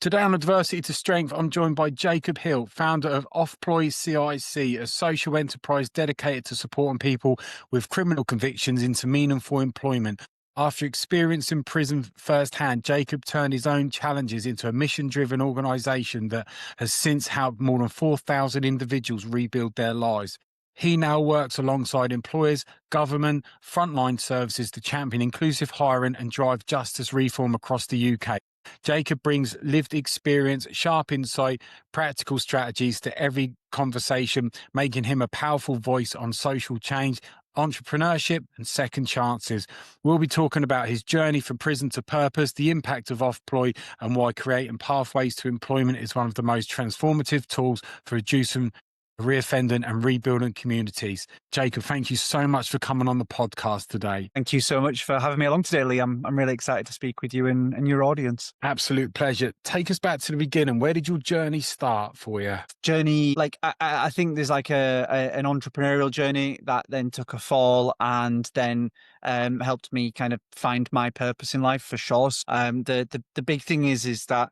Today on Adversity to Strength, I'm joined by Jacob Hill, founder of Off Ploy CIC, a social enterprise dedicated to supporting people with criminal convictions into meaningful employment. After experiencing prison firsthand, Jacob turned his own challenges into a mission-driven organisation that has since helped more than 4,000 individuals rebuild their lives. He now works alongside employers, government, frontline services to champion inclusive hiring and drive justice reform across the UK. Jacob brings lived experience, sharp insight, practical strategies to every conversation, making him a powerful voice on social change, entrepreneurship, and second chances. We'll be talking about his journey from prison to purpose, the impact of Off-Ploy, and why creating pathways to employment is one of the most transformative tools for reducing reoffending and rebuilding communities. Jacob, thank you so much for coming on the podcast today. Thank you so much for having me along today, Lee. I'm really excited to speak with you and your audience. Absolute pleasure. Take us back to the beginning. Where did your journey start for you? Journey, like I think there's like an entrepreneurial journey that then took a fall and then helped me kind of find my purpose in life for sure. The big thing is that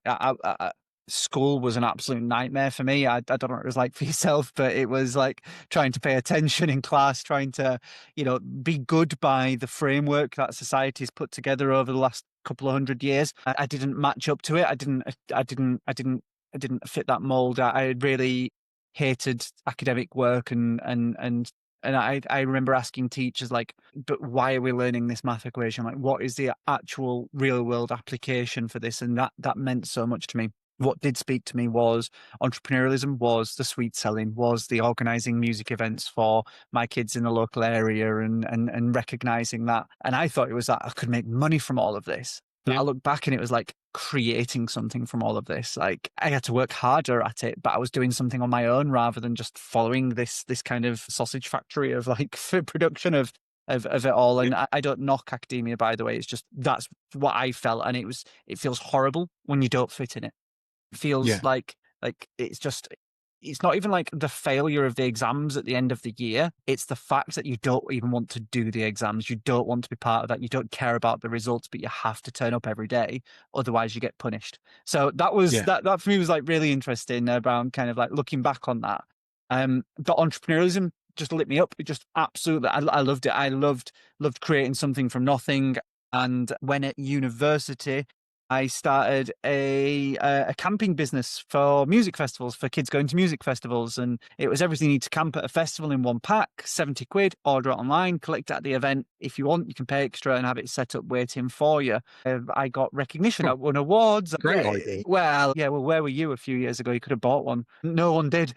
school was an absolute nightmare for me. I don't know what it was like for yourself, but it was like trying to pay attention in class, trying to, be good by the framework that society's put together over the last couple of 100 years. I didn't match up to it. I didn't fit that mold. I really hated academic work and I remember asking teachers like, but why are we learning this math equation? Like, what is the actual real world application for this? And that meant so much to me. What did speak to me was entrepreneurialism, was the sweet selling, was the organizing music events for my kids in the local area and recognizing that. And I thought it was that I could make money from all of this. But I look back and it was like creating something from all of this. Like I had to work harder at it, but I was doing something on my own rather than just following this kind of sausage factory of like production of it all. And I don't knock academia, by the way. It's just that's what I felt, and it feels horrible when you don't fit in it. Feels like it's not even like the failure of the exams at the end of the year. It's the fact that you don't even want to do the exams. You don't want to be part of that. You don't care about the results, but you have to turn up every day. Otherwise you get punished. So that was, that for me was like really interesting around kind of like looking back on that. But entrepreneurialism just lit me up. It just absolutely, I loved it. I loved creating something from nothing. And when at university, I started a camping business for music festivals, for kids going to music festivals. And it was everything you need to camp at a festival in one pack, 70 quid, order it online, collect it at the event. If you want, you can pay extra and have it set up waiting for you. I got recognition. I won awards. Great idea. Well, where were you a few years ago? You could have bought one. No one did.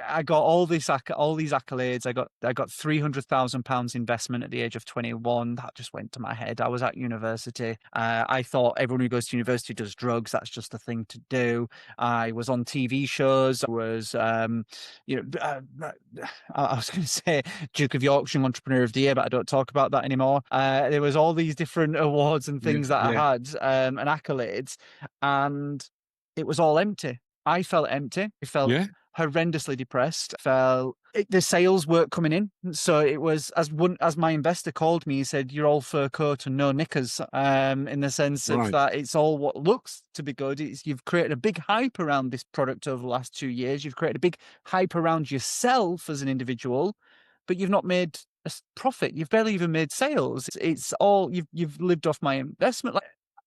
I got all these accolades. I got £300,000 investment at the age of 21. That just went to my head. I was at university. I thought everyone who goes to university does drugs. That's just the thing to do. I was on TV shows. I was, I was going to say Duke of Yorkshire Entrepreneur of the Year, but I don't talk about that anymore. There was all these different awards and things that I had and accolades, and it was all empty. I felt empty. I felt horrendously depressed. The sales weren't coming in. So it was, as my investor called me, he said, "You're all fur coat and no knickers," in the sense of that it's all what looks to be good. You've created a big hype around this product over the last 2 years. You've created a big hype around yourself as an individual, but you've not made a profit. You've barely even made sales. It's all, you've lived off my investment.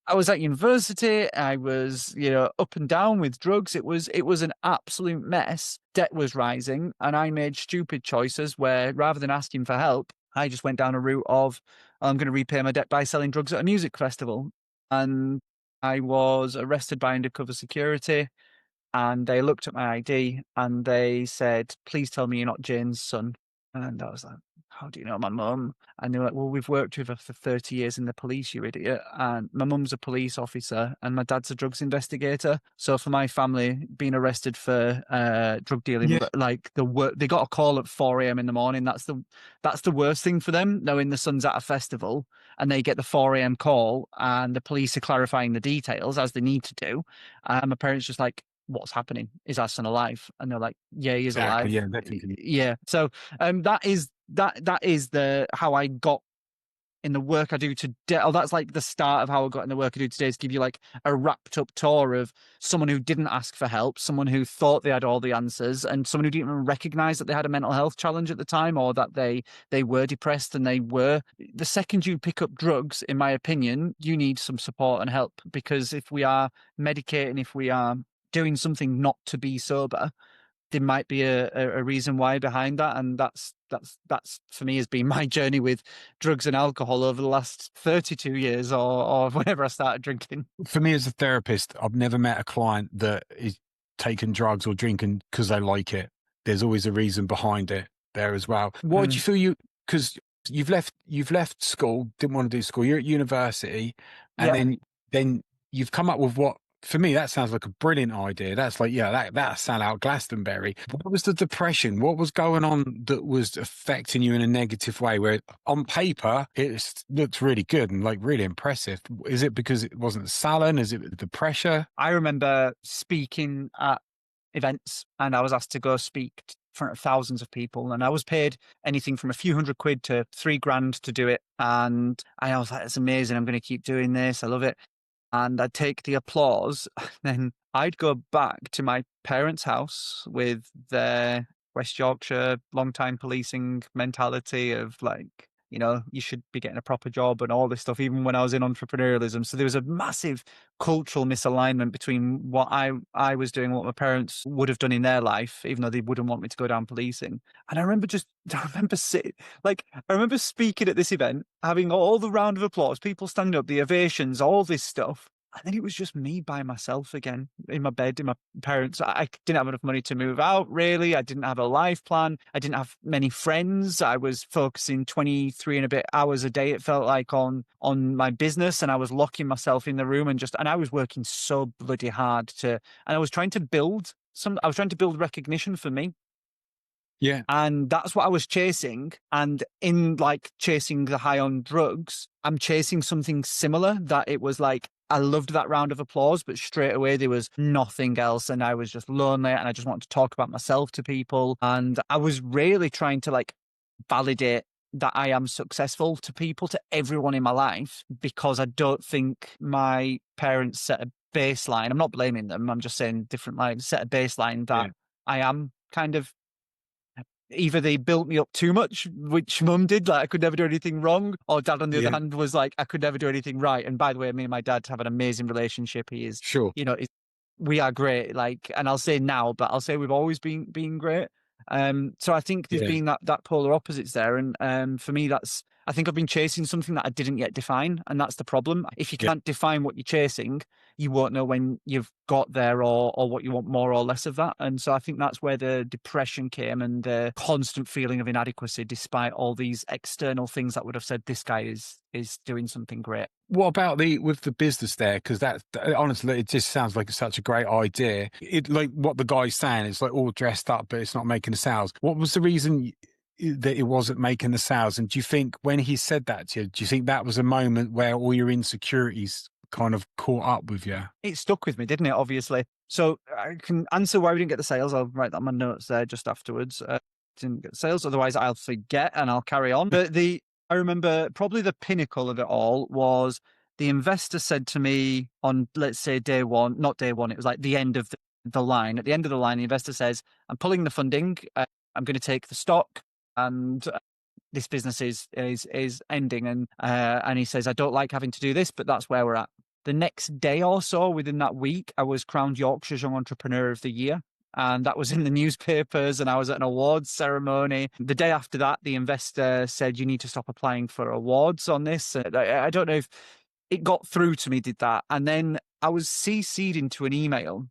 I was at university. I was, up and down with drugs. It was an absolute mess. Debt was rising, and I made stupid choices where rather than asking for help, I just went down a route of, I'm going to repay my debt by selling drugs at a music festival. And I was arrested by undercover security, and they looked at my ID and they said, "Please tell me you're not Jane's son." And I was like, "How do you know my mum?" And they were like, "Well, we've worked with her for 30 years in the police, you idiot." And my mum's a police officer and my dad's a drugs investigator. So for my family, being arrested for drug dealing, like they got a call at 4 a.m. in the morning. That's the worst thing for them, knowing the son's at a festival and they get the 4 a.m. call and the police are clarifying the details as they need to do. And my parents just like, "What's happening? Is our son alive?" And they're like, "Yeah, he is alive." Yeah, definitely. Yeah. So that is how I got in the work I do today. Oh, that's like the start of how I got in the work I do today, is give you like a wrapped up tour of someone who didn't ask for help, someone who thought they had all the answers, and someone who didn't even recognize that they had a mental health challenge at the time, or that they were depressed. And they were, the second you pick up drugs, in my opinion, you need some support and help, because if we are medicating, if we are doing something not to be sober, there might be a reason why behind that. And that's for me has been my journey with drugs and alcohol over the last 32 years, or whenever I started drinking. For me as a therapist, I've never met a client that is taking drugs or drinking because they like it. There's always a reason behind it there as well. What did you feel because you've left school, didn't want to do school, you're at university, and Yeah. then you've come up with what, for me, that sounds like a brilliant idea. That's like, yeah, that sell out Glastonbury. What was the depression? What was going on that was affecting you in a negative way? Where on paper it looks really good and like really impressive. Is it because it wasn't selling? Is it the pressure? I remember speaking at events, and I was asked to go speak in front of thousands of people, and I was paid anything from a few £100 to £3,000 to do it. And I was like, it's amazing. I'm going to keep doing this. I love it. And I'd take the applause, then I'd go back to my parents' house with their West Yorkshire long-time policing mentality of like, you should be getting a proper job and all this stuff, even when I was in entrepreneurialism. So there was a massive cultural misalignment between what I was doing, what my parents would have done in their life, even though they wouldn't want me to go down policing. And I remember speaking at this event, having all the round of applause, people standing up, the ovations, all this stuff. And then it was just me by myself again in my bed, in my parents. I didn't have enough money to move out, really. I didn't have a life plan. I didn't have many friends. I was focusing 23 and a bit hours a day, it felt like, on my business. And I was locking myself in the room and I was working so bloody hard and I was trying to build recognition for me. Yeah. And that's what I was chasing. And in like chasing the high on drugs, I'm chasing something similar, that it was like, I loved that round of applause, but straight away there was nothing else. And I was just lonely and I just wanted to talk about myself to people. And I was really trying to like validate that I am successful to people, to everyone in my life, because I don't think my parents set a baseline. I'm not blaming them. I'm just saying different lines, set a baseline that Yeah. I am kind of, either they built me up too much, which mum did, like I could never do anything wrong, or dad, on the other Yeah. hand, was like, I could never do anything right. And by the way, me and my dad have an amazing relationship. He is, Sure. we are great. Like, and I'll say now, but I'll say we've always been great. So I think there's Yeah. been that polar opposites there. And for me, I think I've been chasing something that I didn't yet define. And that's the problem. If you Yeah. can't define what you're chasing, you won't know when you've got there, or what you want more or less of that. And so I think that's where the depression came, and the constant feeling of inadequacy, despite all these external things that would have said this guy is doing something great. What about with the business there? Because that honestly, it just sounds like it's such a great idea. It like what the guy's saying. It's like all dressed up, but it's not making the sales. What was the reason that it wasn't making the sales? And do you think when he said that to you, do you think that was a moment where all your insecurities kind of caught up with you? It stuck with me, didn't it? Obviously. So I can answer why we didn't get the sales. I'll write that in my notes there just afterwards. Didn't get the sales, otherwise I'll forget and I'll carry on. But I remember probably the pinnacle of it all was the investor said to me on, let's say, day one, not day one, it was like the end of the line. At the end of the line, the investor says, I'm pulling the funding. I'm going to take the stock, and this business is ending. And he says, I don't like having to do this, but that's where we're at. The next day or so, within that week, I was crowned Yorkshire's Young Entrepreneur of the Year. And that was in the newspapers, and I was at an awards ceremony. The day after that, the investor said, you need to stop applying for awards on this. I don't know if it got through to me, did that. And then I was CC'd into an email,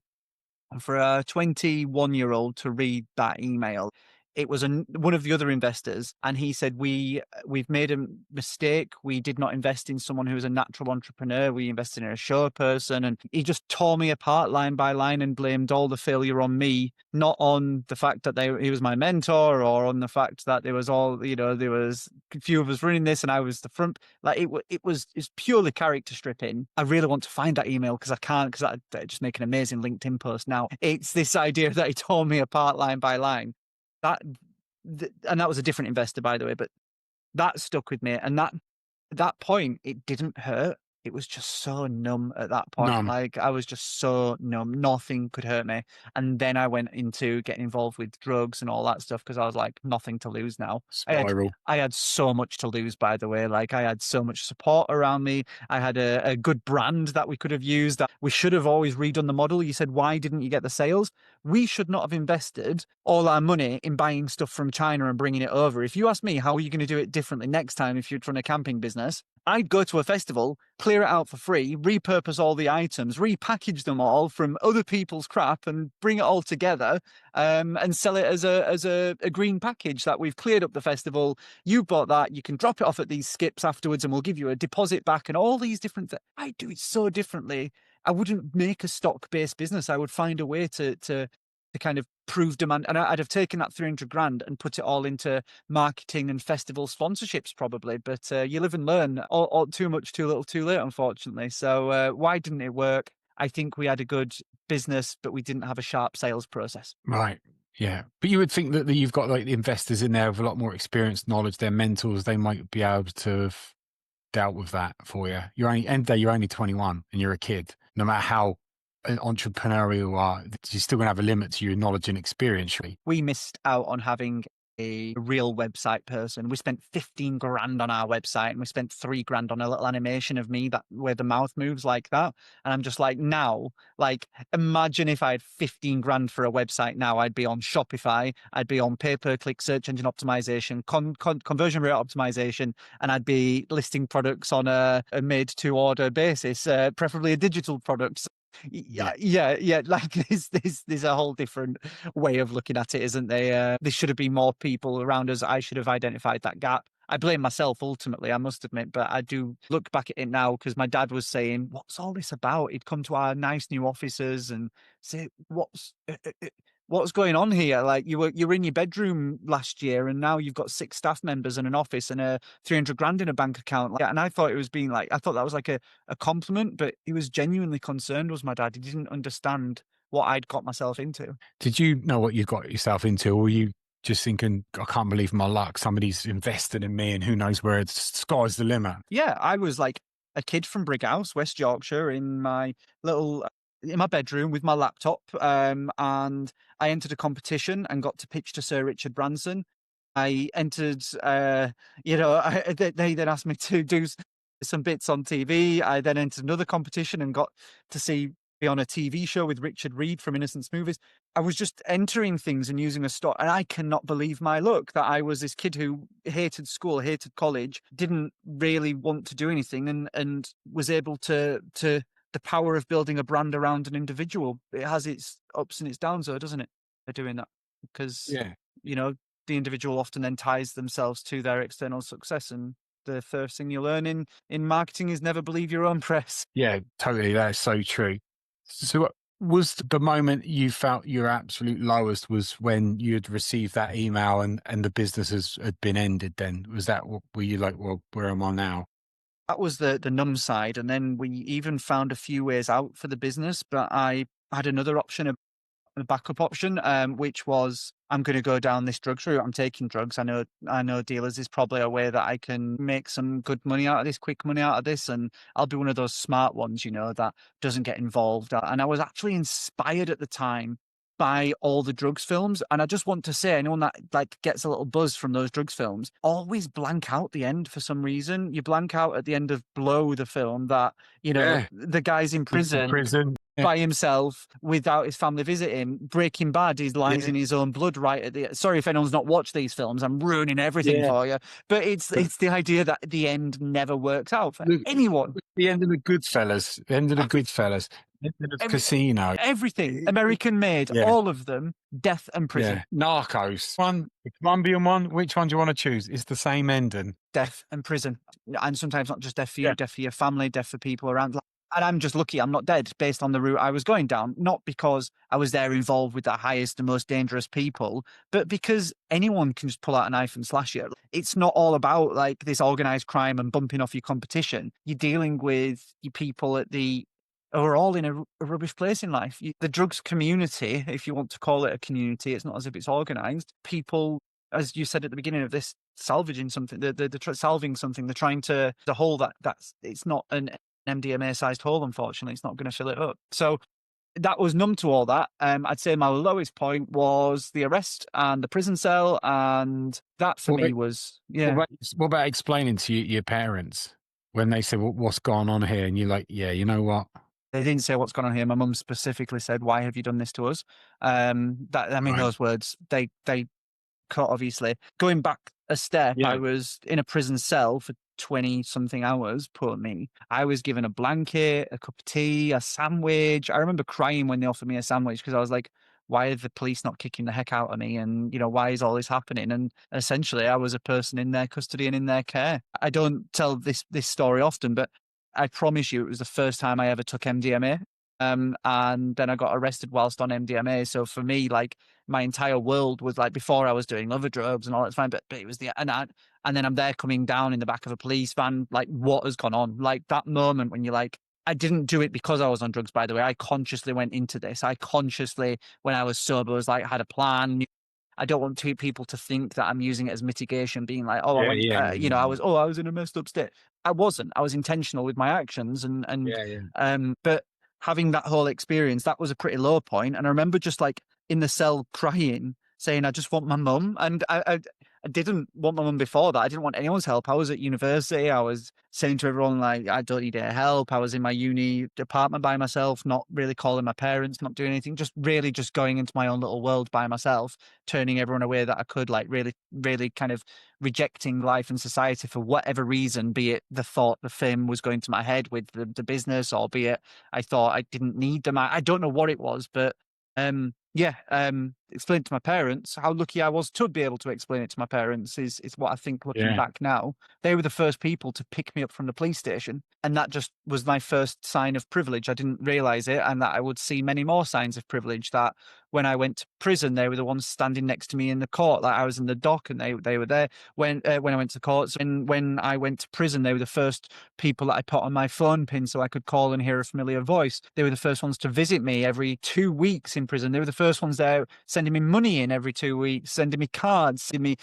and for a 21-year-old to read that email, it was one of the other investors, and he said, we've made a mistake. We did not invest in someone who is a natural entrepreneur. We invested in a show person. And he just tore me apart line by line and blamed all the failure on me, not on the fact that he was my mentor, or on the fact that there was there was a few of us running this and I was the front. Like it's purely character stripping. I really want to find that email because I can't, because I just make an amazing LinkedIn post now. It's this idea that he tore me apart line by line. And that was a different investor, by the way, but that stuck with me. And that At that point, it didn't hurt. It was just so numb at that point. None. Like, I was just so numb. Nothing could hurt me. And then I went into getting involved with drugs and all that stuff because I was like, nothing to lose now. Spiral. I had so much to lose, by the way. Like, I had so much support around me. I had a good brand that we could have used. That we should have always redone the model. You said, why didn't you get the sales? We should not have invested all our money in buying stuff from China and bringing it over. If you ask me, how are you going to do it differently next time if you'd run a camping business? I'd go to a festival, clear it out for free, repurpose all the items, repackage them all from other people's crap, and bring it all together, and sell it as a green package that we've cleared up the festival. You bought that. You can drop it off at these skips afterwards, and we'll give you a deposit back, and all these different things. I do it so differently. I wouldn't make a stock-based business. I would find a way to kind of prove demand. And I'd have taken that 300 grand and put it all into marketing and festival sponsorships probably. But you live and learn. All too much, too little, too late, unfortunately. So why didn't it work? I think we had a good business, but we didn't have a sharp sales process. Right. Yeah. But you would think that you've got like the investors in there with a lot more experience, knowledge, they're mentors, they might be able to have dealt with that for you. End of the day, you're only 21 and you're a kid. No matter how entrepreneurial you are, you're still going to have a limit to your knowledge and experience, really. We missed out on having a real website person. We spent 15 grand on our website, and we spent 3 grand on a little animation of me that where the mouth moves like that. And I'm just like, now, like, imagine if I had 15 grand for a website now. I'd be on Shopify, I'd be on pay-per-click search engine optimization, conversion rate optimization, and I'd be listing products on a made-to-order basis, preferably a digital product. Yeah. Like, there's a whole different way of looking at it, isn't there? There should have been more people around us. I should have identified that gap. I blame myself ultimately, I must admit, but I do look back at it now because my dad was saying, "What's all this about?" He'd come to our nice new offices and say, What's going on here? Like, you're in your bedroom last year, and now you've got 6 staff members and an office and a 300 grand in a bank account." Like, and I thought it was being like, I thought that was like a compliment, but he was genuinely concerned. Was my dad? He didn't understand what I'd got myself into. Did you know what you got yourself into, or were you just thinking, I can't believe my luck, somebody's invested in me and who knows where the sky's the limit? Yeah, I was like a kid from Brighouse, West Yorkshire, in my little in my bedroom with my laptop, and I entered a competition and got to pitch to Sir Richard Branson. I entered, they then asked me to do some bits on TV. I then entered another competition and got to be on a TV show with Richard Reed from Innocence Movies. I was just entering things and using a stock, and I cannot believe my luck that I was this kid who hated school, hated college, didn't really want to do anything, and was able to the power of building a brand around an individual. It has its ups and its downs, though, doesn't it? By doing that, because Yeah. you know the individual often then ties themselves to their external success, and the first thing you learn in marketing is never believe your own press. Yeah, totally. That's so true. So was the moment you felt your absolute lowest was when you had received that email and the business had been ended then? Was that, were you like, well, where am I now? That was the numb side, and then we even found a few ways out for the business, but I had another option, a backup option, which was, I'm going to go down this drugs route. I'm taking drugs. I know dealers is probably a way that I can make some good money out of this, quick money out of this, and I'll be one of those smart ones, that doesn't get involved. And I was actually inspired at the time by all the drugs films, and I just want to say, anyone that like gets a little buzz from those drugs films, always blank out the end for some reason. You blank out at the end of Blow, the film, that Yeah. the guy's in prison Prison. Yeah. by himself without his family visiting. Breaking Bad, he lies Yeah. in his own blood right at the. Sorry if anyone's not watched these films, I'm ruining everything Yeah. for you. But it's the idea that the end never works out for Look, anyone. the end of the Goodfellas, the end of the Goodfellas, the end of Every, Casino. everything American made, Yeah. all of them, death and prison. Yeah. Narcos. The Colombian one, which one do you want to choose? It's the same ending. Death and prison, and sometimes not just death for you, Yeah. death for your family, death for people around. And I'm just lucky I'm not dead based on the route I was going down, not because I was there involved with the highest and most dangerous people, but because anyone can just pull out a knife and slash you. It's not all about like this organized crime and bumping off your competition. You're dealing with your people who are all in a rubbish place in life. The drugs community, if you want to call it a community, it's not as if it's organized. People, as you said at the beginning of this, salvaging something. They're salving something. They're trying to the hole that's it's not an MDMA sized hole. Unfortunately, it's not going to fill it up. So that was numb to all that. I'd say my lowest point was the arrest and the prison cell, and that for What me about, was what yeah. about, what about explaining to your parents when they said, what's going on here? And you're like, yeah, you know what? They didn't say what's going on here. My mum specifically said, "Why have you done this to us?" That I mean, Right. those words they cut, obviously. Going back a step, I Yeah. was in a prison cell for 20 something hours, poor me. I was given a blanket, a cup of tea, a sandwich. I remember crying when they offered me a sandwich because I was like, why are the police not kicking the heck out of me? And, why is all this happening? And essentially, I was a person in their custody and in their care. I don't tell this story often, but I promise you, it was the first time I ever took MDMA. And then I got arrested whilst on MDMA. So for me, like, my entire world was like before I was doing other drugs and all that's fine, but it was and then I'm there coming down in the back of a police van, like what has gone on? Like that moment when you're like, I didn't do it because I was on drugs, by the way. I consciously went into this. I consciously, when I was sober, was like, had a plan. I don't want people to think that I'm using it as mitigation, being like, oh, I Yeah, went, yeah, I was in a messed up state. I wasn't. I was intentional with my actions, yeah, yeah, but having that whole experience, that was a pretty low point. And I remember just like in the cell crying, saying, I just want my mum. And I didn't want my mum before that. I didn't want anyone's help. I was at university. I was saying to everyone, like, I don't need any help. I was in my uni apartment by myself, not really calling my parents, not doing anything, just really just going into my own little world by myself, turning everyone away that I could, like really, really kind of rejecting life and society for whatever reason, be it the thought the fame was going to my head with the business, or be it I thought I didn't need them. I don't know what it was, but explain to my parents. How lucky I was to be able to explain it to my parents is what I think, looking yeah, back now. They were the first people to pick me up from the police station. And that just was my first sign of privilege. I didn't realize it, and that I would see many more signs of privilege. That when I went to prison, they were the ones standing next to me in the court. Like I was in the dock and they were there when I went to court. So when I went to prison, they were the first people that I put on my phone pin so I could call and hear a familiar voice. They were the first ones to visit me every 2 weeks in prison. They were the first ones there sending me money in every 2 weeks, sending me cards, sending me,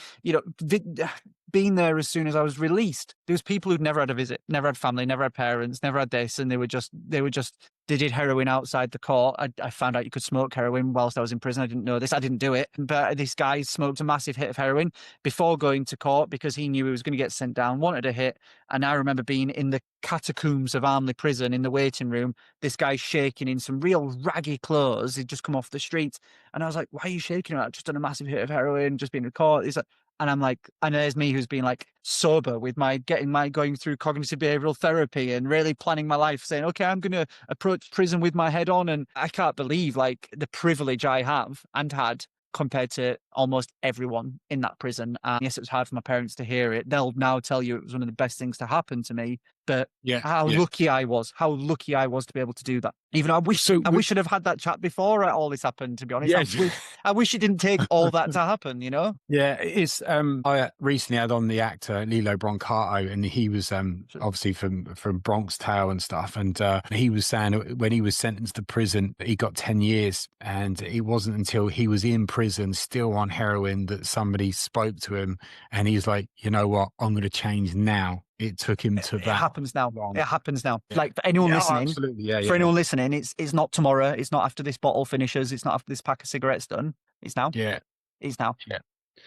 being there as soon as I was released. There was people who'd never had a visit, never had family, never had parents, never had this, and they did heroin outside the court. I found out you could smoke heroin whilst I was in prison. I didn't know this. I didn't do it. But this guy smoked a massive hit of heroin before going to court because he knew he was going to get sent down, wanted a hit. And I remember being in the catacombs of Armley Prison in the waiting room, this guy shaking in some real raggy clothes. He'd just come off the streets. And I was like, why are you shaking? I've just done a massive hit of heroin, just been in court. He's like, and I'm like, and there's me who's been like sober with going through cognitive behavioral therapy and really planning my life, saying, okay, I'm going to approach prison with my head on. And I can't believe like the privilege I have and had compared to almost everyone in that prison. And yes, it was hard for my parents to hear it. They'll now tell you it was one of the best things to happen to me. But yeah, yeah. how lucky I was to be able to do that. Even So, I wish I'd have had that chat before all this happened, to be honest. yeah, I wish it didn't take all that to happen, yeah, it's I recently had on the actor Lilo Brancato, and he was obviously from Bronx Tale and stuff, and he was saying when he was sentenced to prison he got 10 years, and it wasn't until he was in prison still on heroin that somebody spoke to him, and he's like, you know what, I'm going to change now. It took him to It that happens now. long. It happens now. Yeah, Like for anyone yeah, oh, listening, absolutely, yeah, for yeah, anyone listening, it's not tomorrow. It's not after this bottle finishes. It's not after this pack of cigarettes done. It's now. yeah, It's now. yeah.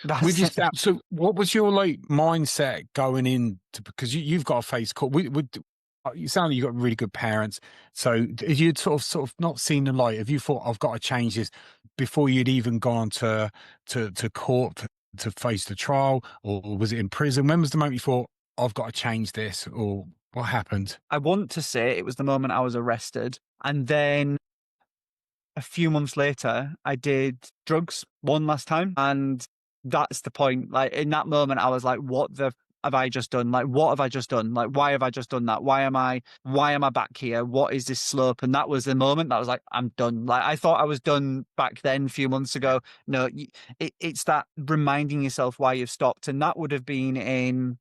With That's yourself, so what was your like mindset going into, because you've got a face call? You sound like you've got really good parents. So you'd sort of not seen the light. Have you thought I've got to change this before you'd even gone to court to face the trial, or was it in prison? When was the moment you thought I've got to change this, or what happened? I want to say it was the moment I was arrested, and then a few months later, I did drugs one last time. And that's the point. Like in that moment, I was like, what the have I just done? Like, what have I just done? Like, why have I just done that? Why am I back here? What is this slope? And that was the moment that I was like, I'm done. Like, I thought I was done back then a few months ago. No, it's that reminding yourself why you've stopped. And that would have been in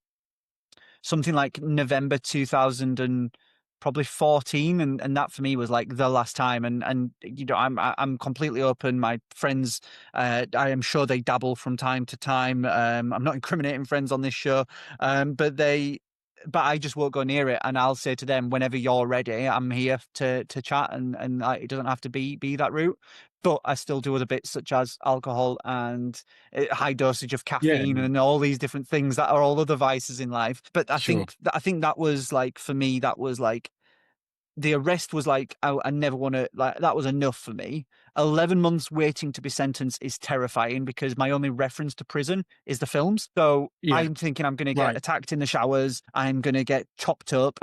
something like November 2000. probably 14, and that for me was like the last time. And you know, I'm completely open. My friends, I am sure they dabble from time to time. I'm not incriminating friends on this show, but I just won't go near it, and I'll say to them, whenever you're ready, I'm here to chat, and it doesn't have to be that route. But I still do other bits such as alcohol and high dosage of Yeah, caffeine and all these different things that are all other vices in life. But sure. I think that was like, for me, that was like, the arrest was like, I never want to, like, that was enough for me. 11 months waiting to be sentenced is terrifying because my only reference to prison is the films. So Yeah, I'm thinking I'm going to get right. attacked in the showers. I'm going to get chopped up.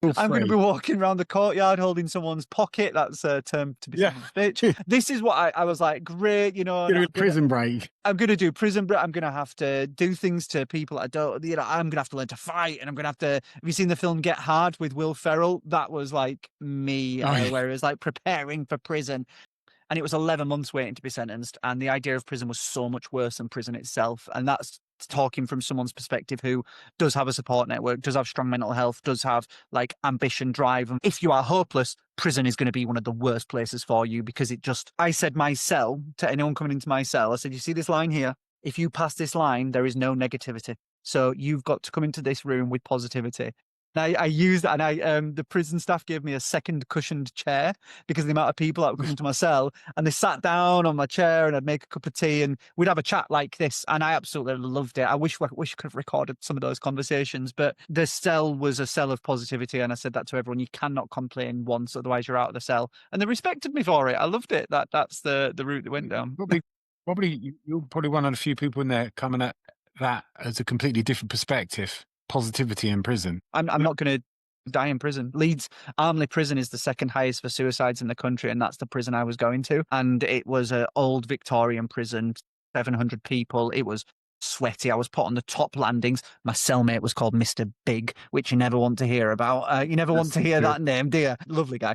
Feel I'm going to be free. walking around the courtyard holding someone's pocket. That's a term to be Yeah. someone's bitch. Gonna This is what I was like, great, you know, and be a prison break. I'm going to do prison, but I'm going to have to do things to people I don't, you know, I'm going to have to learn to fight, and I'm going to have to. Have you seen the film Get Hard with Will Ferrell? That was like me, Oh, yeah. where it was like preparing for prison. And it was 11 months waiting to be sentenced. And the idea of prison was so much worse than prison itself. And that's talking from someone's perspective who does have a support network, does have strong mental health, does have like ambition, drive. And if you are hopeless, prison is going to be one of the worst places for you, because I said my cell to anyone coming into my cell, I said, you see this line here? If you pass this line, there is no negativity. So you've got to come into this room with positivity. And I used that, and the prison staff gave me a second cushioned chair because of the amount of people that would come into my cell, and they sat down on my chair, and I'd make a cup of tea, and we'd have a chat like this. And I absolutely loved it. I wish I could have recorded some of those conversations, but the cell was a cell of positivity. And I said that to everyone: you cannot complain once, otherwise you're out of the cell. And they respected me for it. I loved it. That's the route they went down. Probably, you're probably one of the few people in there coming at that as a completely different perspective. Positivity in prison. I'm not going to die in prison. Leeds Armley Prison is the second highest for suicides in the country, and that's the prison I was going to. And it was an old Victorian prison, 700 people. It was sweaty. I was put on the top landings. My cellmate was called Mr. Big, which you never want to hear about. You never want That's to hear good. that name, do you? Lovely guy.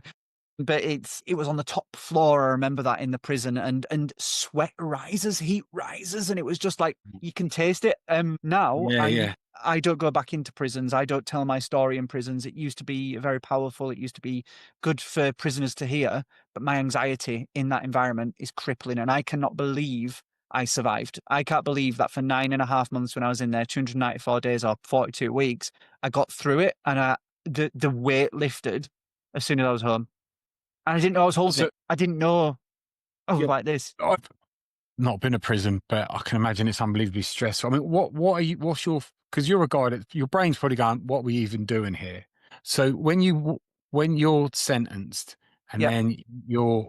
But it was on the top floor. I remember that, in the prison, and sweat rises, heat rises, and it was just like you can taste it. Now Yeah, yeah. I don't go back into prisons. I don't tell my story in prisons. It used to be very powerful. It used to be good for prisoners to hear, but my anxiety in that environment is crippling, and I cannot believe I survived. I can't believe that for 9.5 months when I was in there, 294 days or 42 weeks, I got through it, and the weight lifted as soon as I was home. And I didn't know I was holding So, it. I didn't know I was yeah, like this. I've not been to prison, but I can imagine it's unbelievably stressful. I mean, what's your, because you're a guy that your brain's probably going, what are we even doing here? So when you're sentenced and Yeah. then you're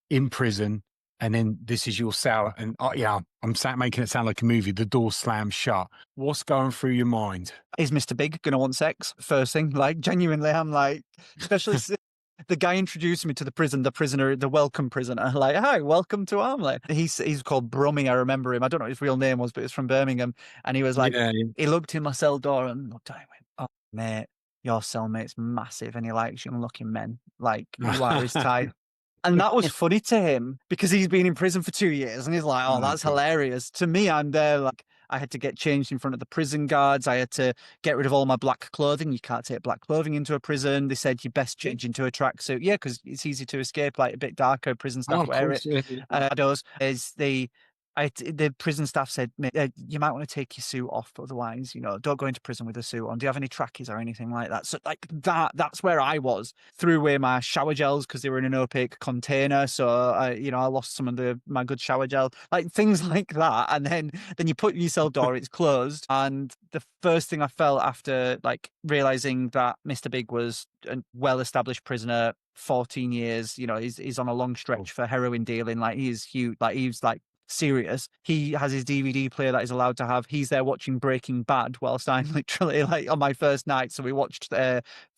in prison and then this is your cell and yeah, I'm making it sound like a movie. The door slams shut. What's going through your mind? Is Mr. Big going to want sex? First thing, like, genuinely, I'm like, especially the guy introduced me to the prison, the prisoner, the welcome prisoner. Like, hi, welcome to Armley. He's called Brummy. I remember him. I don't know what his real name was, but it's from Birmingham. And he was like, Yeah, he looked in my cell door and looked at me and went, oh, mate, your cellmate's massive and he likes young looking men. Like, you are his type. And that was funny to him because he's been in prison for 2 years, and he's like, oh, oh, that's God. hilarious. To me, I'm there like, I had to get changed in front of the prison guards. I had to get rid of all my black clothing. You can't take black clothing into a prison. They said you best change into a tracksuit. Yeah, because it's easy to escape, like a bit darker. Prison Oh, staff of wear it. course. Yeah. Those is the prison staff said, you might want to take your suit off, otherwise, don't go into prison with a suit on. Do you have any trackies or anything like that? So like that's where I was. Threw away my shower gels because they were in an opaque container. So I lost some of my good shower gel, like things like that. And then you put in your cell door, it's closed. And the first thing I felt after like realizing that Mr. Big was a well-established prisoner, 14 years, he's on a long stretch for heroin dealing. Like he's huge, like he's like serious. He has his DVD player that he's allowed to have. He's there watching Breaking Bad whilst I'm literally like on my first night. So we watched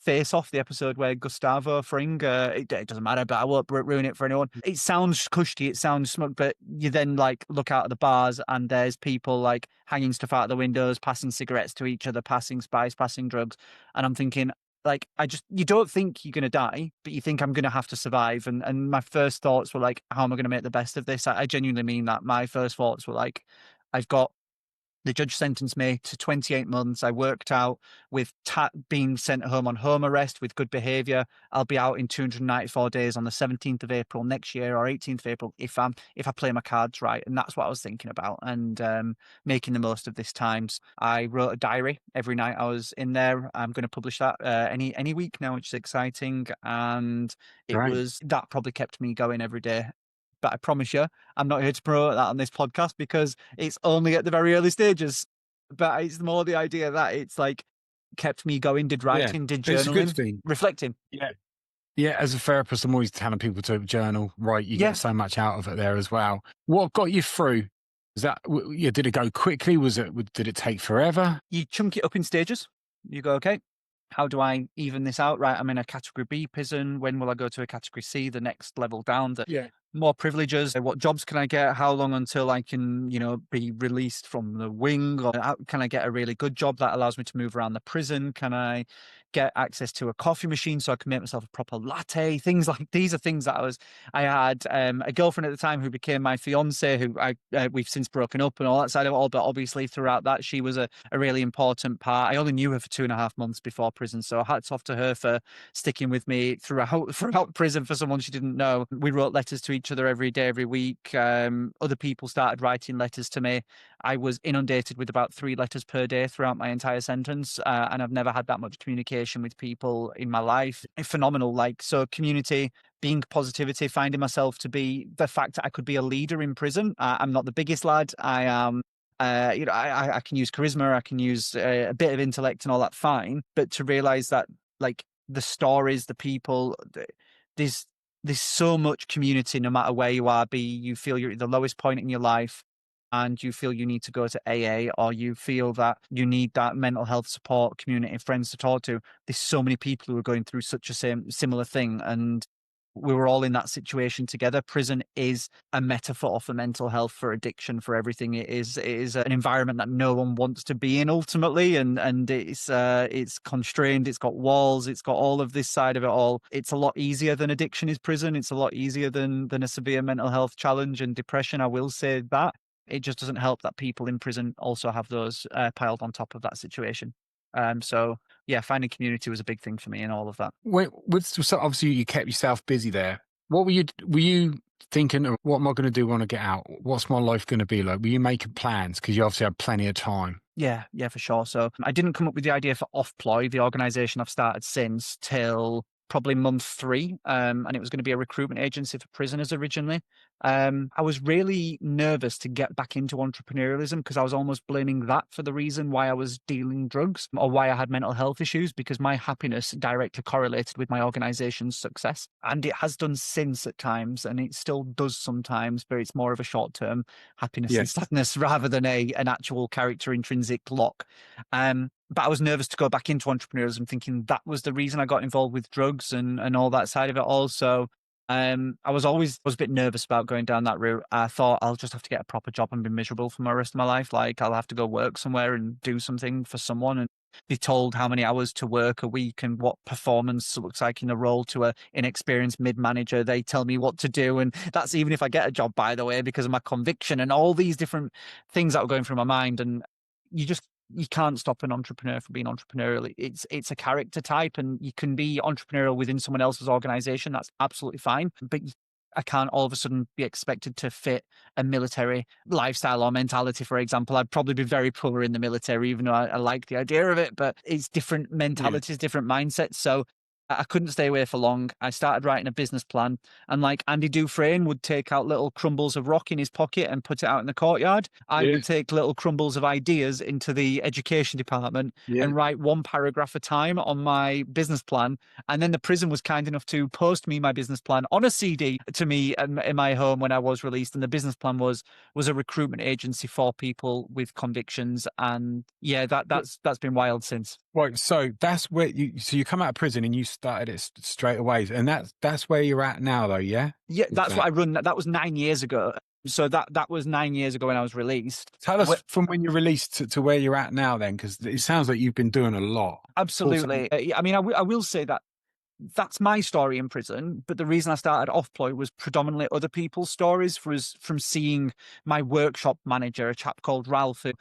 Face Off, the episode where Gustavo Fring, it doesn't matter, but I won't ruin it for anyone. It sounds cushy, it sounds smug, but you then like look out at the bars and there's people like hanging stuff out the windows, passing cigarettes to each other, passing spice, passing drugs. And I'm thinking, like, you don't think you're going to die, but you think I'm going to have to survive. And my first thoughts were like, how am I going to make the best of this? I genuinely mean that. My first thoughts were like, I've got The judge sentenced me to 28 months. I worked out with being sent home on home arrest with good behaviour. I'll be out in 294 days on the 17th of April next year, or 18th of April, if I play my cards right. And that's what I was thinking about, and making the most of this time. So I wrote a diary every night I was in there. I'm going to publish that any week now, which is exciting. And Great. that probably kept me going every day. But I promise you, I'm not here to promote that on this podcast because it's only at the very early stages. But it's more the idea that it's like kept me going, did Yeah. writing, did It's a good journaling, thing. reflecting. Yeah. Yeah. As a therapist, I'm always telling people to journal, right? You get Yeah, so much out of it there as well. What got you through? Is that, yeah, did it go quickly? Did it take forever? you chunk it up in stages. You go, okay, how do I even this out? Right, I'm in a category B prison. When will I go to a category C, the next level down? The Yeah. more privileges. What jobs can I get? How long until I can, be released from the wing? Or can I get a really good job that allows me to move around the prison? Can I get access to a coffee machine so I can make myself a proper latte? Things like these are things that I had a girlfriend at the time who became my fiance, who we've since broken up and all that side of it all. But obviously throughout that, she was a really important part. I only knew her for 2.5 months before prison. So hats off to her for sticking with me throughout prison for someone she didn't know. We wrote letters to each other every day, every week. Other people started writing letters to me. I was inundated with about 3 letters per day throughout my entire sentence, and I've never had that much communication with people in my life. Phenomenal, like so, community, being positivity, finding myself to be the fact that I could be a leader in prison. I'm not the biggest lad. I am. I can use charisma, I can use a bit of intellect and all that, fine. But to realize that, like, the stories, the people, there's there's so much community no matter where you are. Be you feel you're at the lowest point in your life and you feel you need to go to AA, or you feel that you need that mental health support community, friends to talk to. There's so many people who are going through such a similar thing, and we were all in that situation together. Prison is a metaphor for mental health, for addiction, for everything. It is an environment that no one wants to be in ultimately, and it's constrained. It's got walls. It's got all of this side of it all. It's a lot easier than addiction is prison. It's a lot easier than a severe mental health challenge and depression. I will say that. It just doesn't help that people in prison also have those piled on top of that situation. So yeah, finding community was a big thing for me in all of that. So obviously you kept yourself busy there. What were you thinking of, what am I going to do when I get out? What's my life going to be like? Were you making plans? Because you obviously had plenty of time. Yeah, for sure. So I didn't come up with the idea for Off Ploy, the organization I've started since, till probably month 3. And it was going to be a recruitment agency for prisoners originally. I was really nervous to get back into entrepreneurialism because I was almost blaming that for the reason why I was dealing drugs or why I had mental health issues, because my happiness directly correlated with my organization's success. And it has done since at times, and it still does sometimes, but it's more of a short-term happiness and Yes. sadness rather than an actual character intrinsic lock. But I was nervous to go back into entrepreneurialism, thinking that was the reason I got involved with drugs and all that side of it. Also, I was a bit nervous about going down that route. I thought I'll just have to get a proper job and be miserable for my rest of my life. Like, I'll have to go work somewhere and do something for someone and be told how many hours to work a week and what performance looks like in a role to a inexperienced mid-manager. They tell me what to do. And that's even if I get a job, by the way, because of my conviction and all these different things that were going through my mind. And you can't stop an entrepreneur from being entrepreneurial. It's a character type, and you can be entrepreneurial within someone else's organization. That's absolutely fine. But I can't all of a sudden be expected to fit a military lifestyle or mentality, for example. I'd probably be very poor in the military, even though I like the idea of it, but it's different Yeah. mentalities, different mindsets. So I couldn't stay away for long. I started writing a business plan, and like Andy Dufresne would take out little crumbles of rock in his pocket and put it out in the courtyard, I Yeah. would take little crumbles of ideas into the education department Yeah. and write 1 paragraph a time on my business plan. And then the prison was kind enough to post me my business plan on a CD to me in my home when I was released. And the business plan was a recruitment agency for people with convictions. And yeah, that's been wild since. Right. So that's where you come out of prison and you started it straight away. And that's where you're at now though. Yeah. Yeah, Is that's what that, I run. That was 9 years ago. So that was 9 years ago when I was released. tell us from when you're released to where you're at now then, because it sounds like you've been doing a lot. Absolutely. I mean, I will say that that's my story in prison, but the reason I started Off Ploy was predominantly other people's stories from seeing my workshop manager, a chap called Ralph, who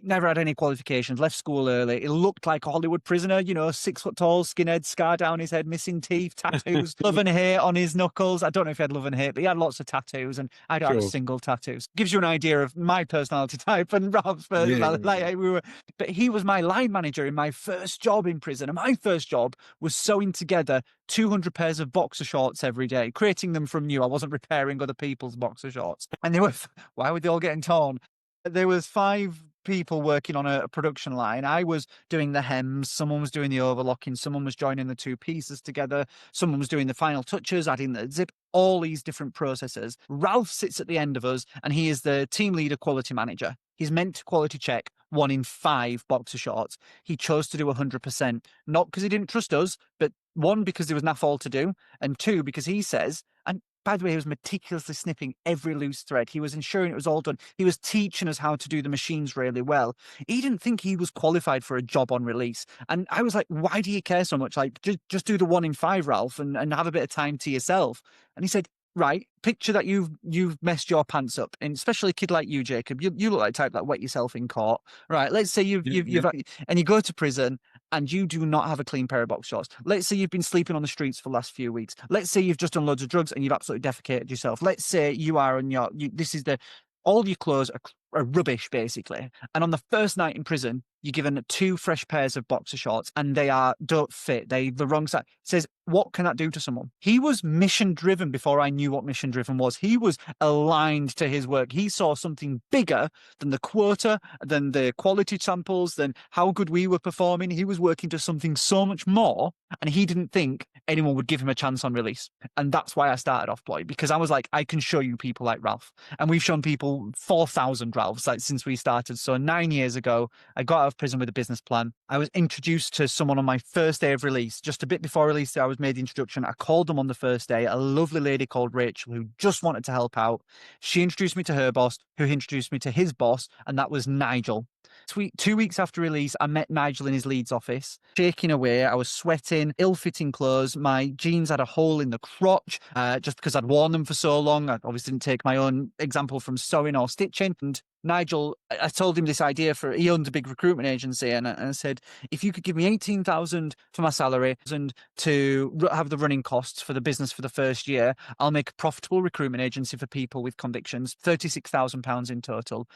never had any qualifications, left school early. He looked like a Hollywood prisoner, 6 foot tall, skinhead, scar down his head, missing teeth, tattoos, love and hate on his knuckles. I don't know if he had love and hate, but he had lots of tattoos, and I don't have a Sure. single tattoo. Gives you an idea of my personality type and Rob's Yeah. personality. Like we were, but he was my line manager in my first job in prison, and my first job was sewing together 200 pairs of boxer shorts every day, creating them from new. I wasn't repairing other people's boxer shorts, and they were why were they all getting torn? There was 5 people working on a production line. I was doing the hems, someone was doing the overlocking, someone was joining the 2 pieces together, someone was doing the final touches, adding the zip, all these different processes. Ralph sits at the end of us, and he is the team leader quality manager. He's meant to quality check 1 in 5 boxer shorts. He chose to do 100%, not because he didn't trust us, but 1, because there was naff all to do, and 2, because he says, and by the way, he was meticulously snipping every loose thread. He was ensuring it was all done. He was teaching us how to do the machines really well. He didn't think he was qualified for a job on release. And I was like, why do you care so much? Like, just do the 1 in 5, Ralph, and have a bit of time to yourself. And he said, right, picture that you've messed your pants up, and especially a kid like you, Jacob. You look like the type that wet yourself in court. Right, let's say you've and you go to prison and you do not have a clean pair of box shorts. Let's say you've been sleeping on the streets for the last few weeks. Let's say you've just done loads of drugs and you've absolutely defecated yourself. Let's say you are on this is the all your clothes are rubbish, basically. And on the first night in prison, you're given 2 fresh pairs of boxer shorts and they don't fit. They the wrong size. It says, what can that do to someone? He was mission driven before I knew what mission driven was. He was aligned to his work. He saw something bigger than the quota, than the quality samples, than how good we were performing. He was working to something so much more, and he didn't think anyone would give him a chance on release. And that's why I started Off Ploy, because I was like, I can show you people like Ralph. And we've shown people 4,000 Ralphs like since we started. So 9 years ago, I got out of prison with a business plan. I was introduced to someone on my first day of release. Just a bit before release day, I was made the introduction. I called them on the first day, a lovely lady called Rachel who just wanted to help out. She introduced me to her boss, who introduced me to his boss, and that was Nigel. 2 weeks after release, I met Nigel in his Leeds office, shaking away. I was sweating, ill-fitting clothes. My jeans had a hole in the crotch just because I'd worn them for so long. I obviously didn't take my own example from sewing or stitching. And Nigel, I told him this idea he owns a big recruitment agency, and I said, if you could give me 18,000 for my salary and to have the running costs for the business for the first year, I'll make a profitable recruitment agency for people with convictions, £36,000 in total.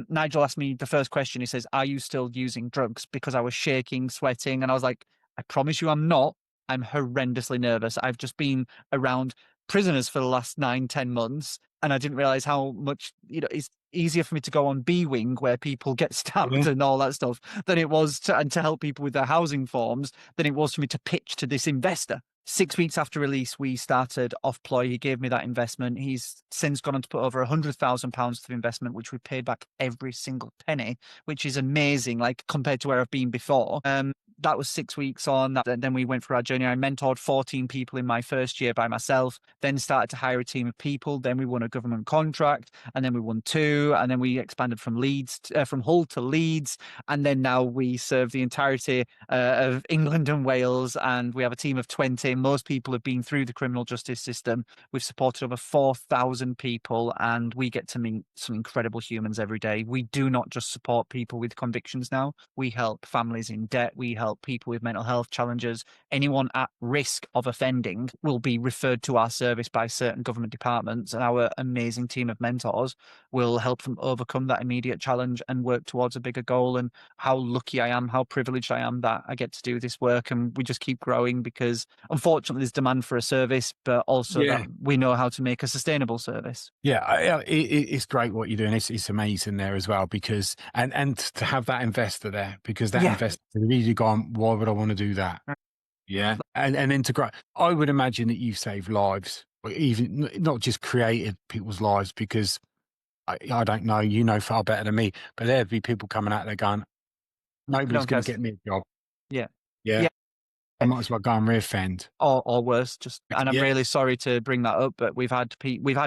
Nigel asked me the first question. He says, are you still using drugs? Because I was shaking, sweating, and I was like, I promise you I'm not. I'm horrendously nervous. I've just been around prisoners for the last 9-10 months, and I didn't realize how much, it's easier for me to go on B wing where people get stabbed and all that stuff than it was to help people with their housing forms than it was for me to pitch to this investor. 6 weeks after release, we started Off Ploy. He gave me that investment. He's since gone on to put over £100,000 of investment, which we paid back every single penny, which is amazing, like compared to where I've been before. That was 6 weeks on. Then we went for our journey. I mentored 14 people in my first year by myself, then started to hire a team of people. Then we won a government contract, and then we won 2, and then we expanded from Hull to Leeds, and then now we serve the entirety of England and Wales, and we have a team of 20. Most people have been through the criminal justice system. We've supported over 4,000 people, and we get to meet some incredible humans every day. We do not just support people with convictions now. We help families in debt. We help people with mental health challenges. Anyone at risk of offending will be referred to our service by certain government departments, and our amazing team of mentors will help them overcome that immediate challenge and work towards a bigger goal. And how lucky I am, how privileged I am that I get to do this work, and we just keep growing because unfortunately there's demand for a service, but also that we know how to make a sustainable service. It's great what you're doing. It's amazing there as well, because and to have that investor there, because that investor really gone, why would I want to do that? Yeah. And then to grow, I would imagine that you've saved lives, or even not just created people's lives, because I don't know, you know far better than me, but there'd be people coming out there going, nobody's going to get me a job. Yeah. Yeah. I might as well go and reoffend. Or worse, and I'm really sorry to bring that up, but we've had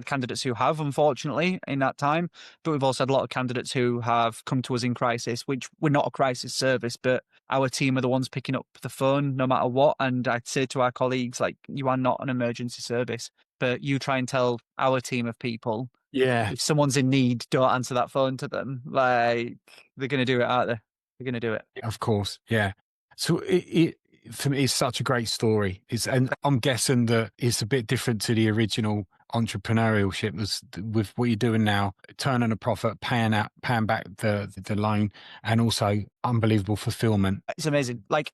candidates who have, unfortunately, in that time, but we've also had a lot of candidates who have come to us in crisis, which we're not a crisis service, but our team are the ones picking up the phone no matter what. And I'd say to our colleagues, like, you are not an emergency service, but you try and tell our team of people, Yeah, if someone's in need, don't answer that phone to them. Like, they're going to do it, aren't they? They're going to do it. of course. Yeah. So it for me, it's such a great story. And I'm guessing that it's a bit different to the original entrepreneurship was with what you're doing now, turning a profit, paying back the loan, and also unbelievable fulfillment. It's amazing. Like,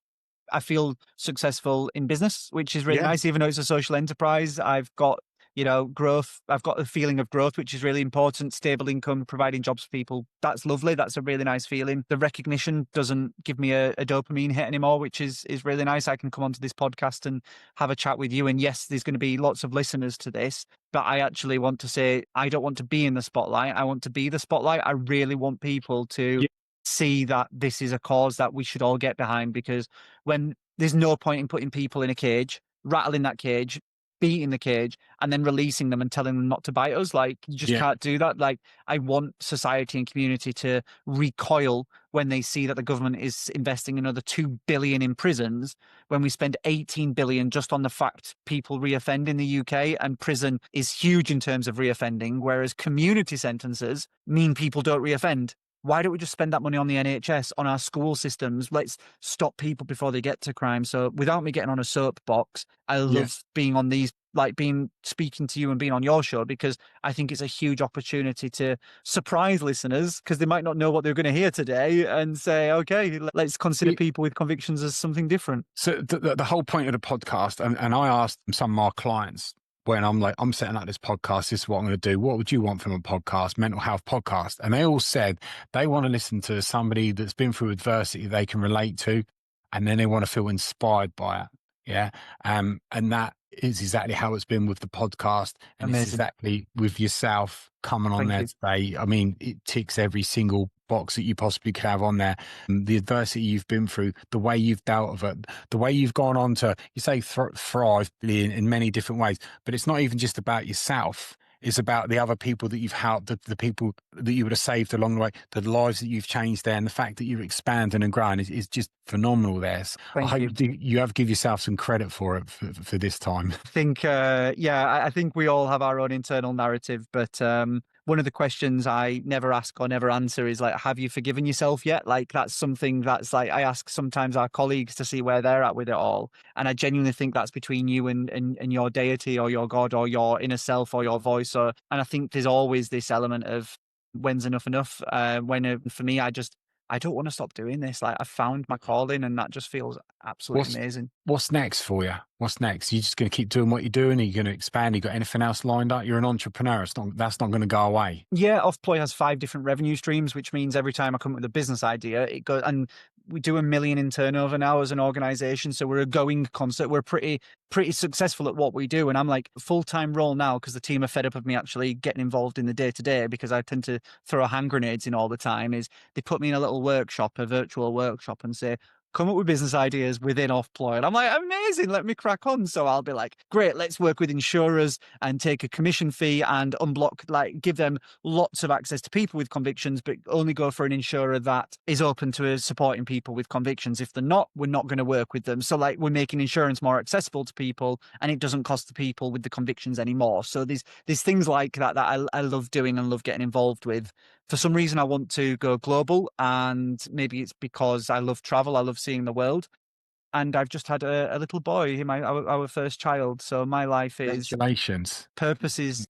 I feel successful in business, which is really Yeah. nice. Even though it's a social enterprise, I've got, growth. I've got a feeling of growth, which is really important. Stable income, providing jobs for people. That's lovely. That's a really nice feeling. The recognition doesn't give me a dopamine hit anymore, which is really nice. I can come onto this podcast and have a chat with you. And yes, there's going to be lots of listeners to this, but I actually want to say, I don't want to be in the spotlight. I want to be the spotlight. I really want people to see that this is a cause that we should all get behind, because when there's no point in putting people in a cage, rattling that cage, beating the cage, and then releasing them and telling them not to bite us. Like, you just Yeah. can't do that. Like, I want society and community to recoil when they see that the government is investing another 2 billion in prisons, when we spend 18 billion just on the fact people reoffend in the UK, and prison is huge in terms of reoffending, whereas community sentences mean people don't reoffend. Why don't we just spend that money on the NHS, on our school systems? Let's stop people before they get to crime. So without me getting on a soapbox, I Yeah. love being on these, like speaking to you and being on your show, because I think it's a huge opportunity to surprise listeners, because they might not know what they're going to hear today, and say, okay, let's consider people with convictions as something different. So the whole point of the podcast, and I asked some of my clients when I'm like, I'm setting up this podcast, this is what I'm going to do. What would you want from a podcast, mental health podcast? And they all said they want to listen to somebody that's been through adversity they can relate to, and then they want to feel inspired by it. Yeah. And that is exactly how it's been with the podcast. And it's Amazing. exactly with yourself coming on Thank there you. today. I mean, it ticks every single box that you possibly could have on there. The adversity you've been through, the way you've dealt with it, the way you've gone on to, you say, thrive in many different ways. But it's not even just about yourself. It's about the other people that you've helped, the people that you would have saved along the way, the lives that you've changed there, and the fact that you're expanding and growing is just phenomenal there. So I Thank hope you. you have give yourself some credit for it for this time. I think, I think we all have our own internal narrative, but one of the questions I never ask or never answer is like, have you forgiven yourself yet? Like, that's something that's like, I ask sometimes our colleagues to see where they're at with it all. And I genuinely think that's between you and your deity or your God or your inner self or your voice. And I think there's always this element of when's enough enough? For me, I don't want to stop doing this. Like, I found my calling, and that just feels absolutely What's amazing. what's next for you? What's next? You just going to keep doing what you're doing? Are you going to expand? You got anything else lined up? You're an entrepreneur. That's not going to go away. Yeah, Off Ploy has 5 different revenue streams, which means every time I come up with a business idea, it goes, and we do 1 million in turnover now as an organization. So we're a going concert. We're pretty successful at what we do. And I'm like, full-time role now, because the team are fed up of me actually getting involved in the day-to-day, because I tend to throw hand grenades in all the time, is they put me in a little workshop, a virtual workshop, and say, come up with business ideas within Off Ploy. And I'm like, amazing, let me crack on. So I'll be like, great, let's work with insurers and take a commission fee and unblock, like, give them lots of access to people with convictions, but only go for an insurer that is open to supporting people with convictions. If they're not, we're not going to work with them. So, like, we're making insurance more accessible to people, and it doesn't cost the people with the convictions anymore. So there's things like that I love doing and love getting involved with. For some reason, I want to go global, and maybe it's because I love travel. I love seeing the world. And I've just had a little boy, our first child. So my life is Congratulations. purpose is,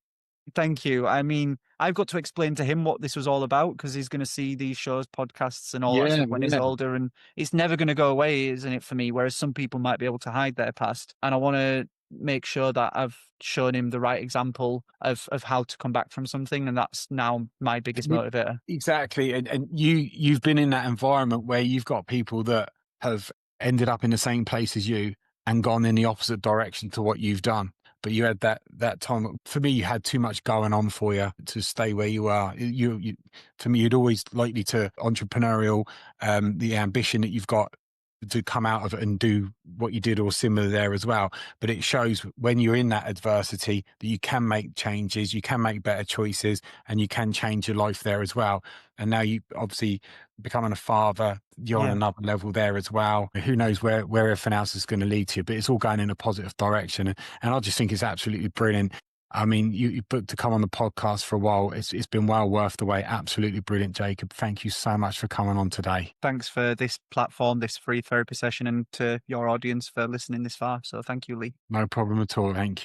thank you. I mean, I've got to explain to him what this was all about, because he's going to see these shows, podcasts, and all that Yeah, stuff when he's yeah. older, and it's never going to go away, isn't it, for me? Whereas some people might be able to hide their past, and I want to make sure that I've shown him the right example of how to come back from something, and that's now my biggest motivator. Exactly. And you've been in that environment where you've got people that have ended up in the same place as you and gone in the opposite direction to what you've done. But you had that time. For me, you had too much going on for you to stay where you are. For me, you'd always likely to entrepreneurial, the ambition that you've got to come out of it and do what you did or similar there as well. But it shows when you're in that adversity that you can make changes, you can make better choices, and you can change your life there as well. And now you obviously becoming a father, you're on Yeah. another level there as well. Who knows where everything else is going to lead to, but it's all going in a positive direction. And I just think it's absolutely brilliant. I mean, you booked to come on the podcast for a while. It's been well worth the wait. Absolutely brilliant, Jacob. Thank you so much for coming on today. Thanks for this platform, this free therapy session, and to your audience for listening this far. So thank you, Lee. No problem at all. Thank you.